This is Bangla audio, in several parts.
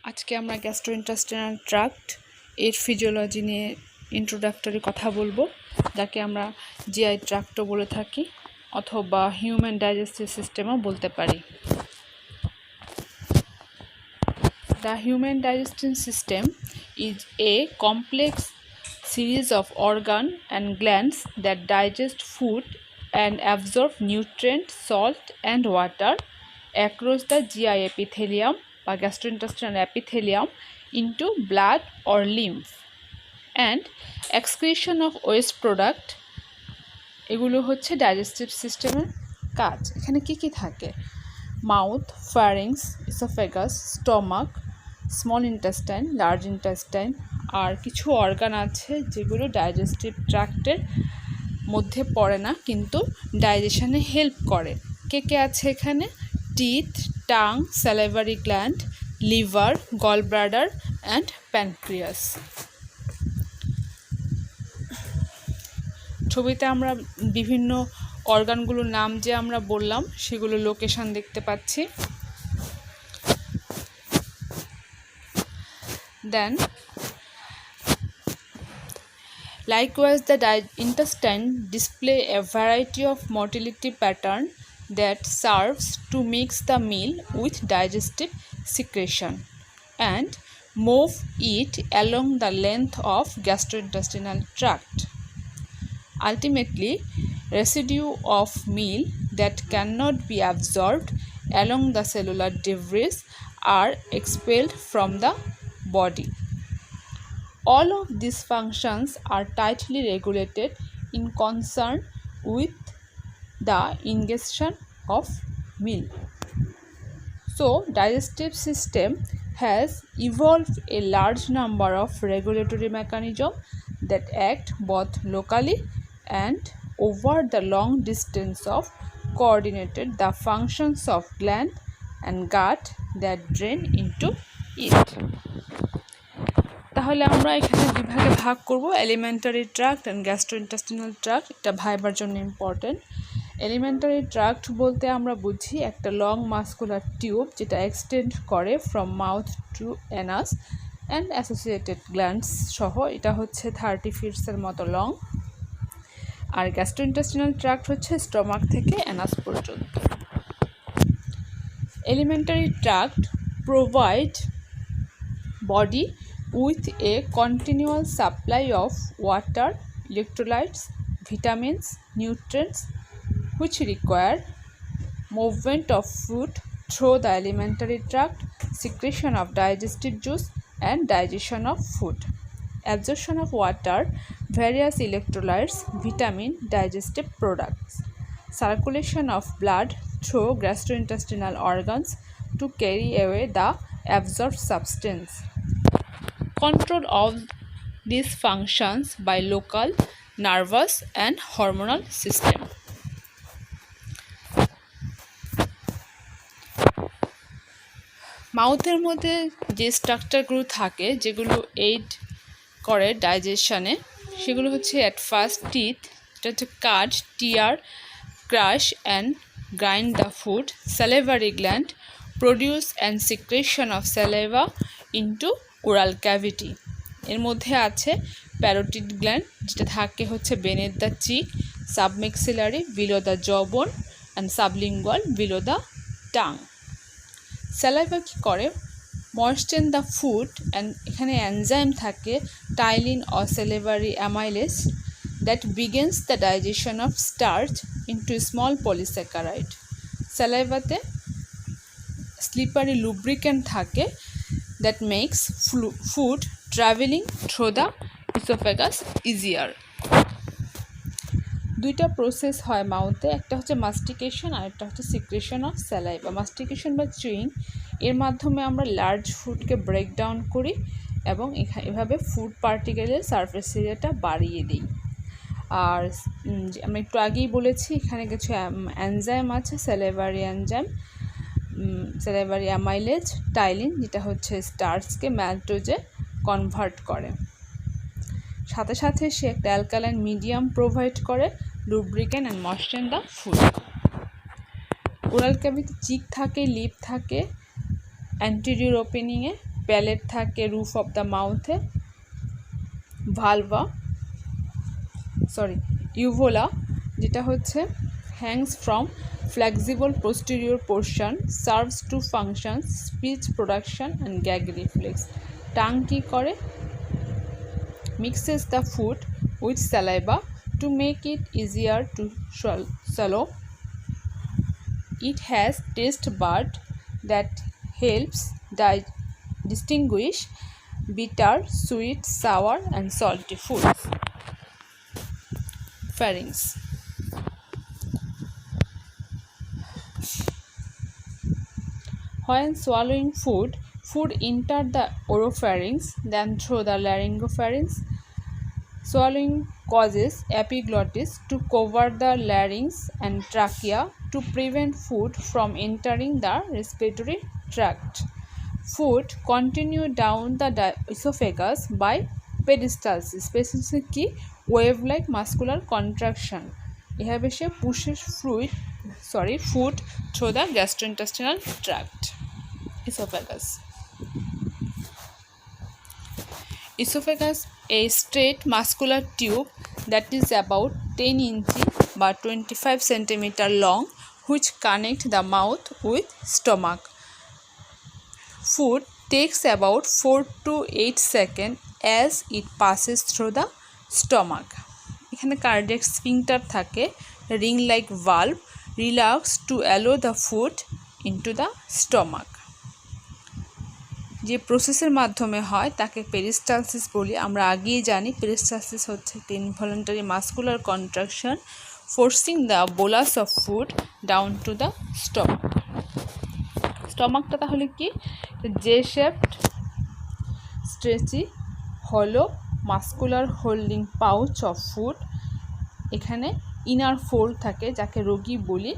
আজকে আমরা গ্যাস্ট্রোইন্টেস্টাইনাল ট্র্যাক্ট এর ফিজিওলজি নিয়ে ইন্ট্রোডাক্টরি কথা বলবো, যাকে আমরা জিআই ট্র্যাক্টও বলে থাকি অথবা হিউম্যান ডাইজেস্টিভ সিস্টেমও বলতে পারি। The human digestive system is a complex series of organs and glands that digest food and absorb nutrients, salt and water across the GI epithelium or gastrointestinal epithelium into blood or lymph, and excretion of waste product এগুলো হচ্ছে ডাইজেস্টিভ সিস্টেমের কাজ। এখানে কি থাকে? Mouth, pharynx, oesophagus, stomach, small intestine, large intestine আর কিছু অর্গান আছে যেগুলো ডাইজেস্টিভ ট্র্যাক্টের মধ্যে পড়ে না কিন্তু ডাইজেশনে হেল্প করে। কে আছে এখানে? Teeth, tongue, salivary gland, liver, gall bladder and pancreas. ছবিতে আমরা বিভিন্ন অর্গানগুলোর নাম যে আমরা বললাম সেগুলো লোকেশন দেখতে পাচ্ছি। Then, likewise, the intestine display a variety of motility pattern that serves to mix the meal with digestive secretion and move it along the length of gastrointestinal tract. Ultimately, residue of meal that cannot be absorbed along the cellular debris are expelled from the body. All of these functions are tightly regulated in concern with the ingestion of meal. So, digestive system has evolved a large number of regulatory mechanisms that act both locally and over the long distance of coordinated the functions of gland and gut that drain into it. তাহলে আমরা এখানে বিভাগে ভাগ করব, elementary tract and gastrointestinal tract. এটা ভাইবার জন্য ইম্পর্টেন্ট। এলিমেন্টারি ট্র্যাক্ট বলতে আমরা বুঝি একটা লং মাস্কুলার টিউব যেটা এক্সটেন্ড করে from mouth to Anas and associated glands সহ। এটা হচ্ছে 30 ফিটসের মতো লং। আর গ্যাস্ট্রোইন্টেস্টিনাল ট্র্যাক্ট হচ্ছে স্টমাক থেকে অ্যানাস পর্যন্ত। Elementary tract provide body with a continual supply of water, electrolytes, vitamins, nutrients which require movement of food through the alimentary tract, secretion of digestive juice and digestion of food, absorption of water, various electrolytes, vitamin, digestive products, circulation of blood through gastrointestinal organs to carry away the absorbed substance, control of these functions by local nervous and hormonal system. মাউথের মধ্যে যে স্ট্রাকচারগুলো থাকে যেগুলো এইড করে ডাইজেশনে, সেগুলো হচ্ছে অ্যাট ফার্স্ট টিথ, এটা হচ্ছে cut, tear, crush and grind the food, salivary gland, produce and secretion of saliva into oral cavity. এর মধ্যে আছে প্যারোটিড গ্ল্যান্ড যেটা থাকে হচ্ছে beneath the cheek, submaxillary below the jawbone and sublingual below the tongue. Saliva কী করে? ময়েশ্চেন দ্য ফুড অ্যান্ড এখানে এনজাইম থাকে ptyalin or salivary amylase that begins the digestion of starch into small polysaccharide. স্যালাইভাতে স্লিপারি লুব্রিক্যান্ট থাকে that makes food traveling through the esophagus easier. দুইটা প্রসেস হয় মাউথে, একটা হচ্ছে মাস্টিকেশন আর একটা হচ্ছে সিক্রেশন অফ স্যালাইভা। মাস্টিকেশন বা চুইং এর মাধ্যমে আমরা লার্জ ফুডকে ব্রেক ডাউন করি এবং এভাবে ফুড পার্টিকেলের সারফেস এরিয়াটা বাড়িয়ে দিই। আর আমি একটু আগেই বলেছি এখানে কিছু এনজাইম আছে, salivary enzyme, salivary amylase, ptyalin যেটা হচ্ছে স্টার্চকে ম্যালটোজে কনভার্ট করে। সাথে সাথে সে একটা অ্যালকালাইন মিডিয়াম প্রোভাইড করে, lubricant and moisture the food. Oral cavity cheek থাকে, লিপ থাকে অ্যান্টেরিয়র ওপেনিংয়ে, প্যালেট থাকে রুফ অফ দ্য মাউথে, ইউভোলা যেটা হচ্ছে hangs from flexible posterior portion, serves to functions speech production and gag reflex. Tongue কি করে? mixes the food with saliva to make it easier to swallow. It has taste bud that helps distinguish bitter, sweet, sour and salty foods. Pharynx. When swallowing food enter the oropharynx then through the laryngopharynx. Swallowing causes epiglottis to cover the larynx and trachea to prevent food from entering the respiratory tract. Food continue down the esophagus by peristalsis. Peristalsis কি? Wave-like muscular contraction. এভাবে সে pushes food through the gastrointestinal tract. Esophagus, a straight muscular tube that is about 10 inches by 25 centimeter long, which connect the mouth with stomach. Food takes about 4 to 8 seconds as it passes through the stomach. এখানে cardiac sphincter থাকে, ring like valve, relax to allow the food into the stomach. যে প্রসেসের মাধ্যমে হয় তাকে পেরিস্টালসিস বলি। আমরা আগেই জানি পেরিস্টালসিস হচ্ছে একটি involuntary muscular contraction forcing the bolus of food down to the stomach. স্টমাকটা তাহলে কি? জে শেপড স্ট্রেচি হলো muscular holding pouch of food. এখানে ইনার ফোল্ড থাকে যাকে রোগী বলি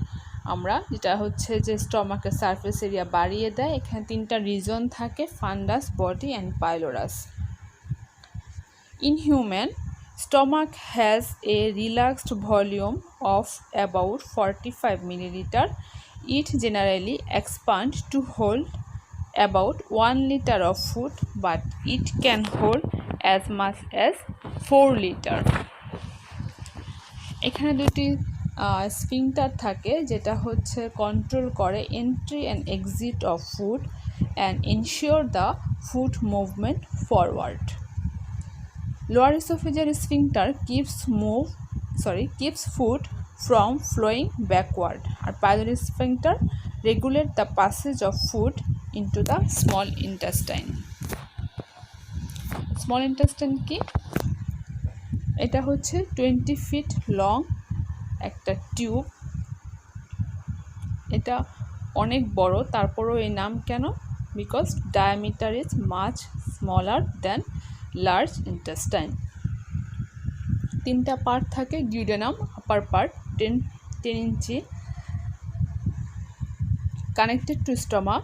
আমরা, যেটা হচ্ছে যে স্টমাকের সারফেস এরিয়া বাড়িয়ে দেয়। এখানে তিনটা রিজন থাকে, fundus, body and pylorus. In human stomach has a relaxed volume of about 45 milliliter. It generally expands to hold about 1 liter of food, but it can hold as much as 4 liter. এখানে দুটি স্ফিংটার থাকে যেটা হচ্ছে কন্ট্রোল করে entry and exit of food and ensure the food movement forward. Lower esophageal sphincter keeps food from flowing backward. আর pylori sphincter regulate the passage of food into the small intestine. Small intestine কি? এটা হচ্ছে 20 feet লং একটা টিউব। এটা অনেক বড়, তারপরও এই নাম কেন? Because diameter is much smaller than large intestine. তিনটা পার্ট থাকে, duodenum upper part 10 inch connected to stomach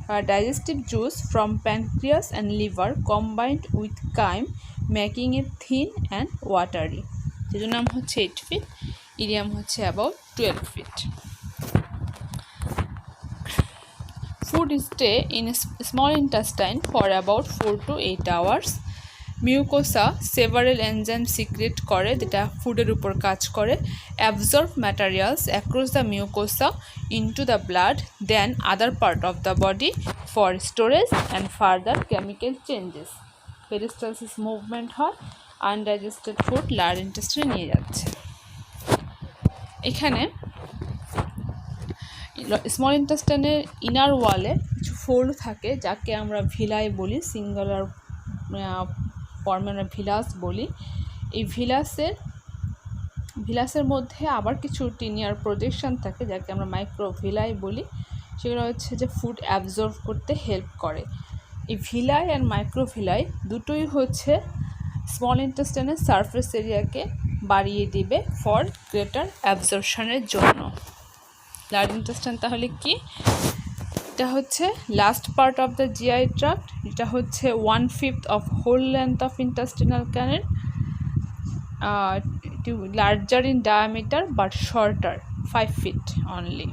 where digestive juice from pancreas and liver combined with chyme making it thin and watery. যেটার নাম হচ্ছে 8 feet, ইলিয়াম হচ্ছে about 12 feet. Food stay in small intestine for about 4 to 8 hours. Mucosa several enzyme secret করে যেটা ফুডের উপর কাজ করে, absorb materials across the mucosa into the blood then other part of the body for storage and further chemical changes. Peristalsis movement হয়, আনডাইজেস্টেড ফুড লার্জ ইন্টেস্টাইনে নিয়ে যাচ্ছে। এখানে স্মল ইন্টেস্টাইনের ইনার ওয়ালে কিছু ফোল্ড থাকে যাকে আমরা ভিলাই বলি, সিঙ্গুলার ফর্মে আমরা ভিলাস বলি। এই ভিলাসের মধ্যে আবার কিছু টিনিয়ার প্রজেকশন থাকে যাকে আমরা মাইক্রোভিলাই বলি। সেগুলো হচ্ছে যে ফুড অ্যাবজর্ব করতে হেল্প করে। এই ভিলাই অ্যান্ড মাইক্রোভিলাই দুটোই হচ্ছে স্মল ইন্টেস্টাইনের সারফেস এরিয়াকে বাড়িয়ে দিবে ফর গ্রেটার অ্যাবজর্পশনের জন্য। লার্জ ইন্টেস্টাইন তাহলে কি? এটা হচ্ছে last part of the GI tract, এটা হচ্ছে 1/5 of whole length of intestinal canal, larger in diameter but shorter 5 feet অনলি।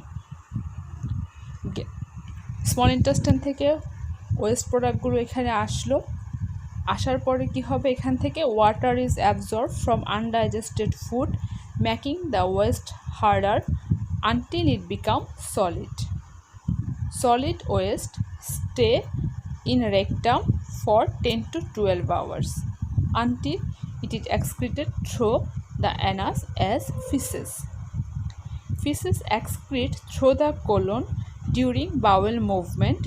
স্মল ইন্টেস্টাইন থেকে ওয়েস্ট প্রোডাক্টগুলো এখানে আসলো, আসার পরে কি হবে, এখান থেকে water is absorb from undigested food making the waste harder until it become solid. Solid waste stay in rectum for 10 to 12 hours until it is excreted through the anus as feces. Feces excrete through the colon during bowel movement.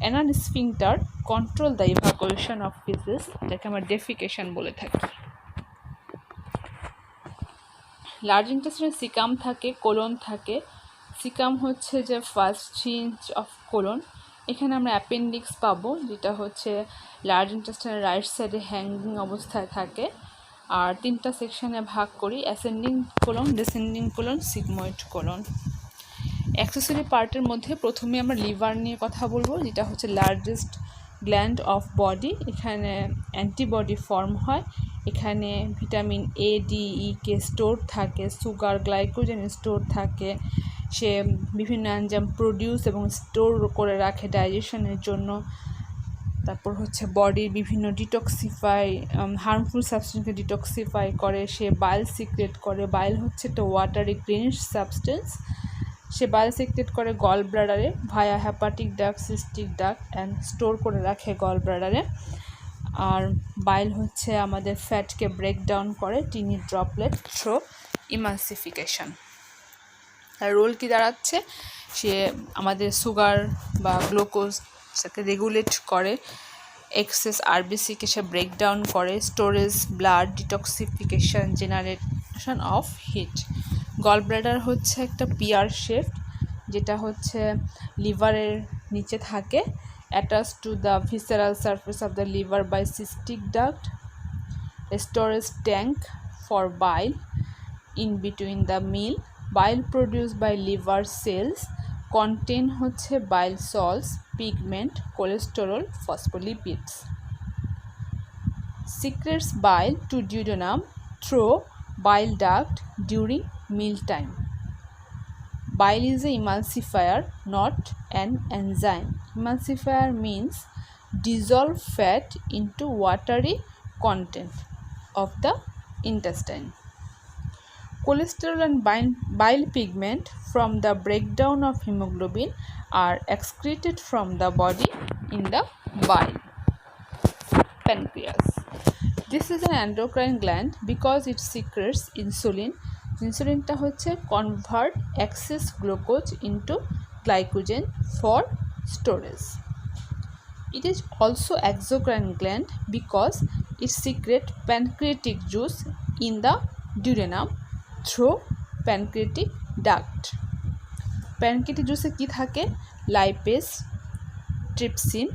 Anal sphincter control the evacuation of feces, যাকে আমরা defecation বলে থাকি। লার্জ ইন্টেস্টাইনে সিকাম থাকে, কোলন থাকে। সিকাম হচ্ছে যে ফার্স্ট 3 ইঞ্চ অফ কোলন। এখানে আমরা অ্যাপেন্ডিক্স পাবো, যেটা হচ্ছে লার্জ ইন্টেস্টাইনের রাইট সাইডে হ্যাঙ্গিং অবস্থায় থাকে। আর 3টা সেকশনে ভাগ করি, ascending colon, descending colon, sigmoid colon. Accessory পার্টের মধ্যে প্রথমে আমরা লিভার নিয়ে কথা বলবো, যেটা হচ্ছে লার্জেস্ট গ্ল্যান্ড অফ বডি। এখানে অ্যান্টিবডি ফর্ম হয়, এখানে vitamin A, D, E, K store থাকে, সুগার, গ্লাইকোজেন স্টোর থাকে। সে বিভিন্ন এনজাইম প্রডিউস এবং স্টোর করে রাখে ডাইজেশনের জন্য। তারপর হচ্ছে বডির বিভিন্ন ডিটক্সিফাই, হার্মফুল সাবস্টেন্সকে ডিটক্সিফাই করে। সে বাইল সিক্রেট করে। বাইল হচ্ছে একটা ওয়াটারি গ্রিনিশ সাবস্টেন্স। সে বাইল সিক্রেট করে গল ব্লাডারে via hepatic duct, cystic duct and store করে রাখে গল ব্লাডারে। আর বাইল হচ্ছে আমাদের ফ্যাটকে ব্রেক ডাউন করে টিনি ড্রপলেট থ্রো ইমালসিফিকেশন। তার রোল কি দাঁড়াচ্ছে, সে আমাদের সুগার বা গ্লুকোজকে রেগুলেট করে, এক্সেস আরবিসিকে সে ব্রেক ডাউন করে, storage, blood detoxification, generation of heat. Gall bladder হচ্ছে একটা পিয়ার শেপ, যেটা হচ্ছে লিভারের নিচে থাকে, attach to the visceral surface of the liver by cystic duct, storage tank for bile in between the meal. Bile produced by liver cells contain হচ্ছে bile salts, pigment, cholesterol, phospholipids. Secretes bile to duodenum through bile duct during meal time. Bile is a emulsifier, not an enzyme. Emulsifier means dissolve fat into watery content of the intestine. Cholesterol and bile pigment from the breakdown of hemoglobin are excreted from the body in the bile. Pancreas. This is an endocrine gland because it secretes insulin. Insulinটা হচ্ছে convert excess glucose into glycogen for storage. It is also exocrine gland because it secretes pancreatic juice in the duodenum through pancreatic duct. Pancreatic juice কি থাকে, lipase, trypsin,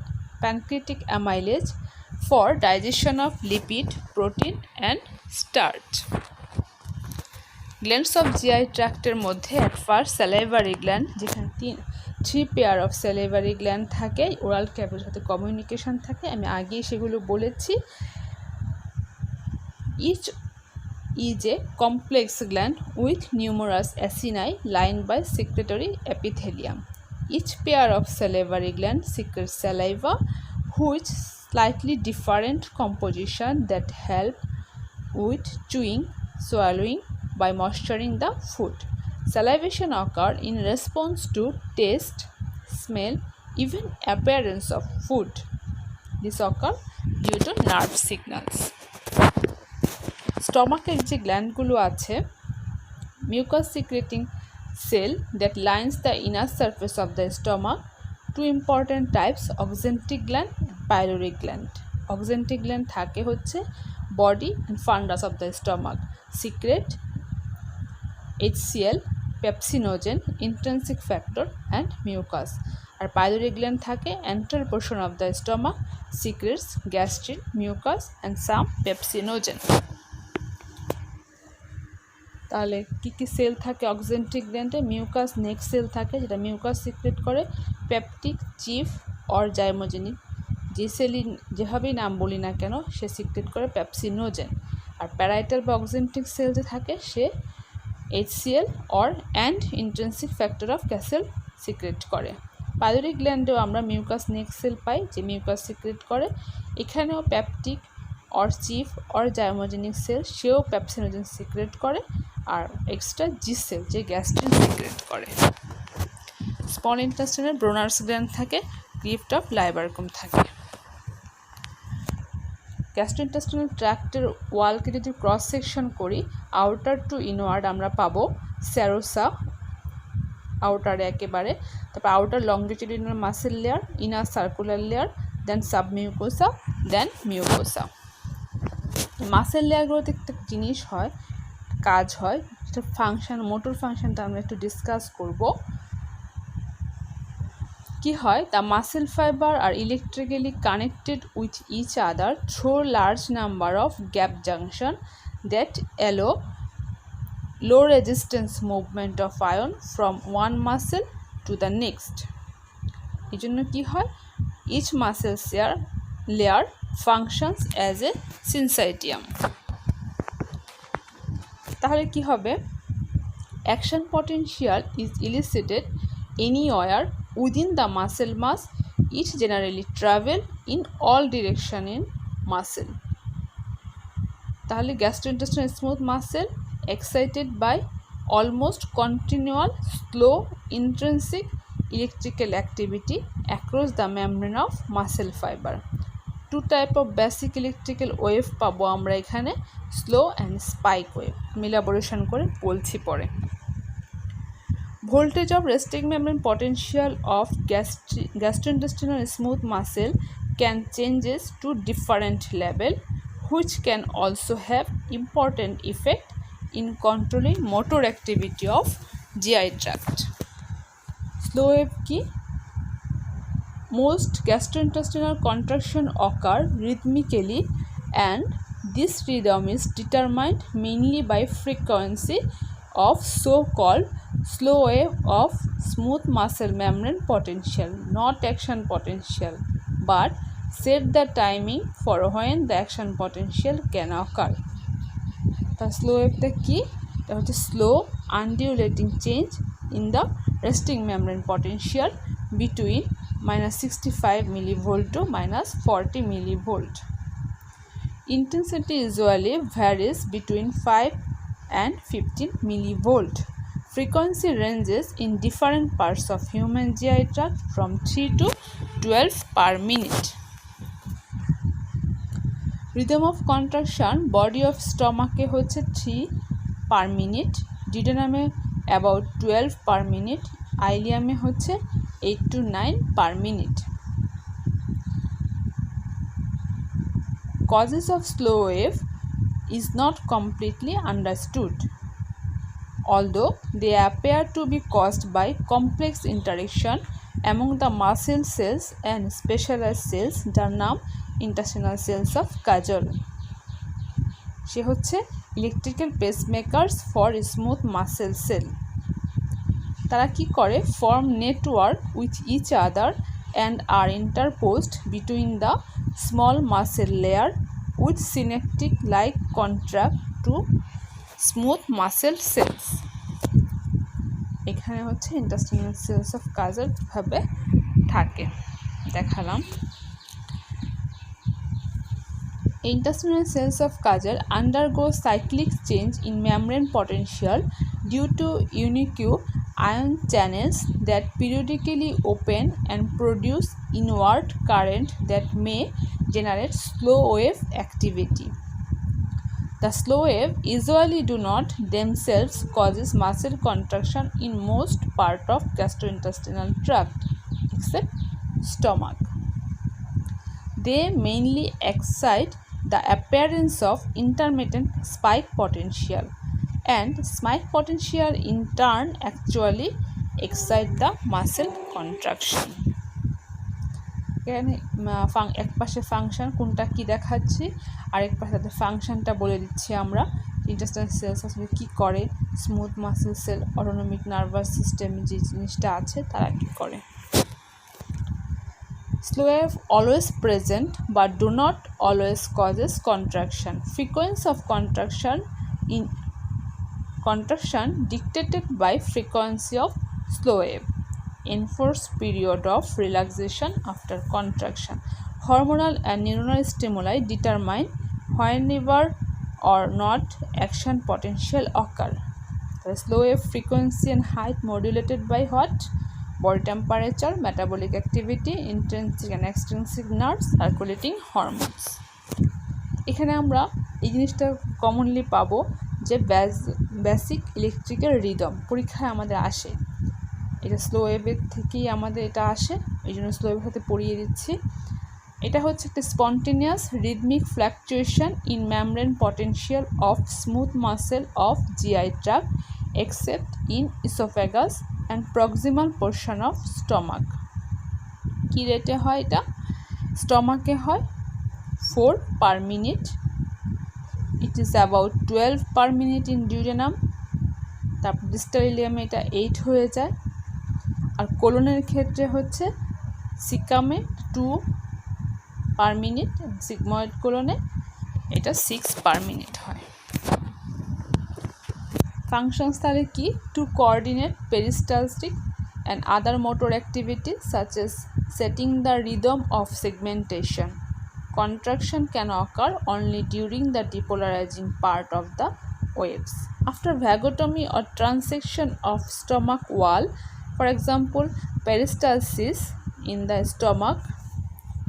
pancreatic amylase for digestion of lipid, protein and starch. Glands of GI tractের মধ্যে at first salivary gland, যেখানে 3 পেয়ার অফ salivary gland থাকে, ওরাল ক্যাভিটির সাথে কমিউনিকেশন থাকে, আমি আগেই সেগুলো বলেছি। Each is a complex gland with numerous acini lined by secretory epithelium. Each pair of salivary gland secretes saliva which slightly different composition that help with chewing, swallowing by moisturizing the food. Salivation occurs in response to taste, smell, even appearance of food. This occurs due to nerve signals. স্টমাকের যে গ্ল্যান্ডগুলো আছে, mucus secreting cell that lines the inner surface of the stomach. 2 important types, oxyntic gland, pyloric gland. Oxyntic gland থাকে হচ্ছে body and fundus of the stomach, secrete HCl, pepsinogen, intrinsic factor and mucus. আর পাইলোরিক গ্ল্যান্ড থাকে antral portion of the stomach, secretes gastrin, mucus and some pepsinogen. তাহলে কী কী সেল থাকে অক্সেন্টিক গ্ল্যান্ডে? মিউকাস নেক সেল থাকে, যেটা মিউকাস সিক্রেট করে, পেপটিক, চিফ অর জাইমোজেনিক, যে সেলই যেভাবেই নাম বলি না কেন সে সিক্রেট করে পেপসিনোজেন। আর প্যারাইটাল বা অক্সেন্টিক সেল যে থাকে সে HCl or and intrinsic factor of castle secret করে। পাইলোরিক গ্ল্যান্ডেও আমরা মিউকাস নেক সেল পাই যে মিউকাস সিক্রেট করে। এখানেও peptic or chief or zymogenic cell সেও পেপসিনোজেন সিক্রেট করে, আর এক্সট্রা জি সেল যে গ্যাস্ট্রিন সিক্রেট করে। স্মল ইন্টেস্টাইনে ব্রোনার্স গ্ল্যান্ড থাকে, ক্রিপ্ট অফ লাইবারকুম থাকে। গ্যাস্ট্রোইন্টেস্টাইনাল ট্র্যাক্টের ওয়ালকে যদি ক্রস সেকশন করি আউটার টু ইনওয়ার্ড আমরা পাবো সেরোসা আউটারে একেবারে, তারপর outer longitudinal muscle layer, inner circular layer, then submucosa, then mucosa. Muscle লেয়ারগুলোতে একটা জিনিস হয়, কাজ হয়, সেটা ফাংশন, মোটর ফাংশনটা আমরা একটু ডিসকাস করব। কি হয়, the muscle fiber are electrically connected with each other through large number of gap junction that allow low resistance movement of ion from one muscle to the next. এই জন্য কি হয়, each muscle layer functions as a syncytium. তাহলে কি হবে, action potential is elicited anywhere within the muscle mass. It generally travel in all direction in muscle. তাহলে gastrointestinal smooth muscle excited by almost continual slow intrinsic electrical activity across the membrane of muscle fiber. Two type of basic electrical wave পাবো আমরা এখানে, slow and spike wave, মিলাবোরেশন করে বলছি পরে। Voltage of resting membrane potential of gastrointestinal smooth muscle can changes to different level, which can also have important effect in controlling motor activity of GI tract. Slow wave কি? Most gastrointestinal contraction occur rhythmically, and this rhythm is determined mainly by frequency of so-called slow wave of smooth muscle membrane potential, not action potential, but set the timing for when the action potential can occur. The slow wave কি? এটা হচ্ছে slow undulating change in the resting membrane potential between -65 millivolt to -40 millivolt. Intensity usually varies between 5 and 15 millivolt. Frequency ranges in different parts of human GI tract from 3 to 12 per minute. Rhythm of contraction body of stomach এ হচ্ছে 3 per minute, duodenum A about 12 per minute, ileum এ হচ্ছে 8 to 9 per minute. Causes of slow wave is not completely understood, although they appear to be caused by complex interaction among the muscle cells and specialized cells যার নাম intestinal cells of Kajol. সে হচ্ছে electrical pacemakers for smooth muscle cell. তারা কি করে, form network with each other and are interposed between the small muscle layer with synaptic like contract to smooth muscle cells. এখানে হচ্ছে intestinal cells of Kajol ভাবে থাকে, দেখালাম। Intestinal cells of Kajol undergo cyclic change in membrane potential due to unique ion channels that periodically open and produce inward current that may generate slow wave activity. The slow wave usually do not themselves causes muscle contraction in most part of gastrointestinal tract except stomach. They mainly excite the appearance of intermittent spike potential, and spike potential in turn actually excite the muscle contraction. এখানে এক পাশে ফাংশন কোনটা কি দেখাচ্ছি, আরেক পাশে তাদের ফাংশনটা বলে দিচ্ছি আমরা। ইন্টেস্টাইনাল সেলস আসলে কী করে, smooth muscle sell, autonomic nervous system যে জিনিসটা আছে তারা কী করে। Slow wave always present but do not always causes contraction. Frequency of contraction dictated by frequency of slow wave. enforced period of relaxation after contraction. Hormonal and neuronal stimuli determine whenever or not action potential occur. The slow wave frequency and height modulated by what? Body temperature, metabolic activity, intrinsic and extrinsic nerves, circulating hormones. এখানে আমরা এই জিনিসটা কমনলি পাবো যে বেসিক ইলেকট্রিক্যাল রিদম পরীক্ষায় আমাদের আসে, এটা স্লো ওয়েভের থেকেই আমাদের এটা আসে, এই জন্য স্লো ওয়েভের সাথে পড়িয়ে দিচ্ছি। এটা হচ্ছে একটা spontaneous rhythmic fluctuation in membrane potential of smooth muscle of GI tract except in oesophagus and proximal portion of stomach. কী রেটে হয় এটা? স্টমাকে হয় 4 per minute. It is about 12 per minute in duodenum. তারপর ডিস্টাল ইলিয়ামে এটা 8 হয়ে যায়। আর কোলনের ক্ষেত্রে হচ্ছে সিকামে 2 per minute, সিগময়েড কোলনে এটা 6 per minute হয়। ফাংশনস তাহলে কি? To coordinate peristaltic and other motor activities such as setting the rhythm of segmentation. Contraction can occur only during the depolarizing part of the waves. After vagotomy or transection of stomach wall, for example, peristalsis in the stomach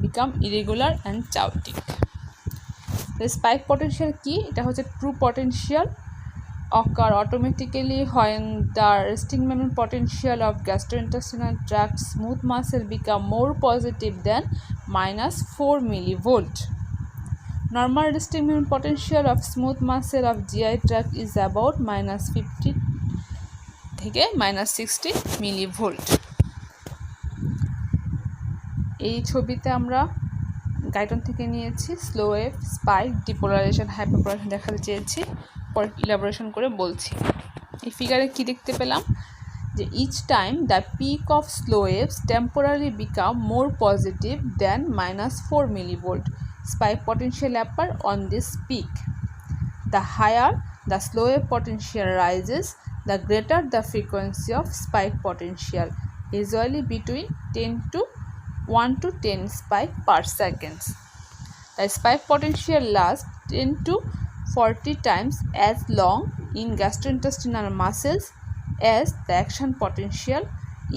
become irregular and chaotic. The spike potential key, এটা হচ্ছে true potential occur automatically when the resting membrane potential of gastrointestinal tract smooth muscle become more positive than -4 millivolt. Normal resting membrane potential of smooth muscle of GI tract is about -50 থেকে -60 millivolt. এই ছবিতে আমরা গাইডন থেকে নিয়েছি slow wave, spike, depolarisation, hyperpolarisation দেখাতে চেয়েছি, পরে ইলাবোরেশন করে বলছি। এই ফিগারে কি দেখতে পেলাম যে each time the peak of slow waves temporary become more positive then -4 millivolt spike potential appear on this peak. The higher the slow wave potential rises, the greater the frequency of spike potential, usually between 1 to 10 spike per second. The spike potential lasts 10 to 40 times as long in gastrointestinal muscles as the action potential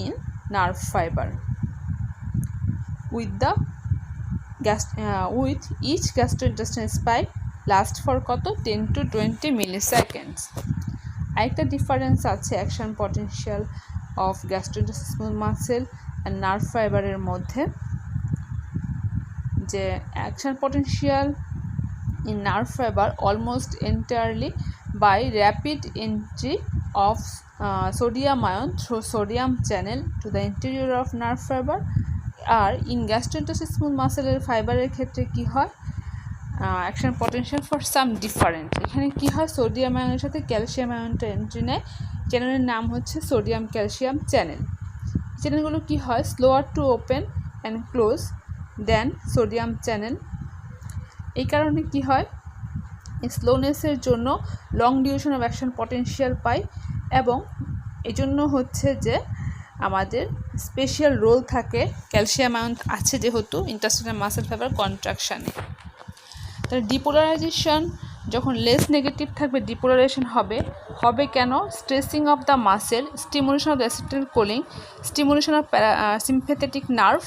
in nerve fiber. With each gastrointestinal spike last for কত 10 to 20 milliseconds. আরেকটা ডিফারেন্স আছে action potential of gastrointestinal muscle and nerve ফাইবারের মধ্যে, যে action potential in nerve fiber almost entirely by rapid entry of sodium ion through sodium channel to the interior of nerve fiber. আর in gastrointestinal muscle ফাইবারের ক্ষেত্রে কি হয়, action potential for some different. এখানে কি হয়, সোডিয়াম আয়নের সাথে ক্যালসিয়াম আয়নটা এন্ট্রি নেয়, চ্যানেলের নাম হচ্ছে সোডিয়াম ক্যালসিয়াম চ্যানেল। চ্যানেলগুলো কি হয়, slower to open and close then sodium channel. এই কারণে কি হয়, স্লোনেসের জন্য long duration of action potential পাই, এবং এই জন্য হচ্ছে যে আমাদের স্পেশাল রোল থাকে, ক্যালসিয়াম আয়ন আছে যেহেতু ইন্টারস্টিনাল মাসেল ফাইবার কন্ট্রাকশানে। তাহলে ডিপোলারাইজেশন যখন লেস নেগেটিভ থাকবে ডিপোলারাইজেশন হবে কেন? Stressing of the muscle, stimulation of the acetylcholine, stimulation of sympathetic nerve,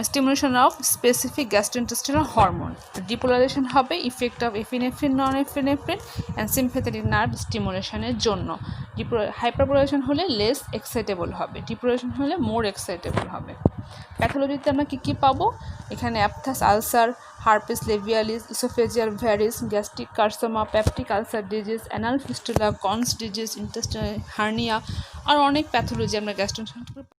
stimulation of specific gastrointestinal hormone. Depolarization হবে effect of epinephrine, non epinephrine and sympathetic nerve স্টিমুলেশনের জন্য। হাইপারপোলারাইজেশন হলে লেস এক্সাইটেবল হবে, ডিপোলারাইজেশন হলে মোর এক্সাইটেবল হবে। প্যাথোলজিতে আমরা কী কী পাবো, এখানে aphthous ulcer, herpes labialis, oesophageal varices, gastric carcinoma, peptic ulcer disease, anal fistula, Crohn's disease, intestinal hernia আর অনেক প্যাথোলজি আমরা গ্যাস্ট্রোইন্টেস্টাইনাল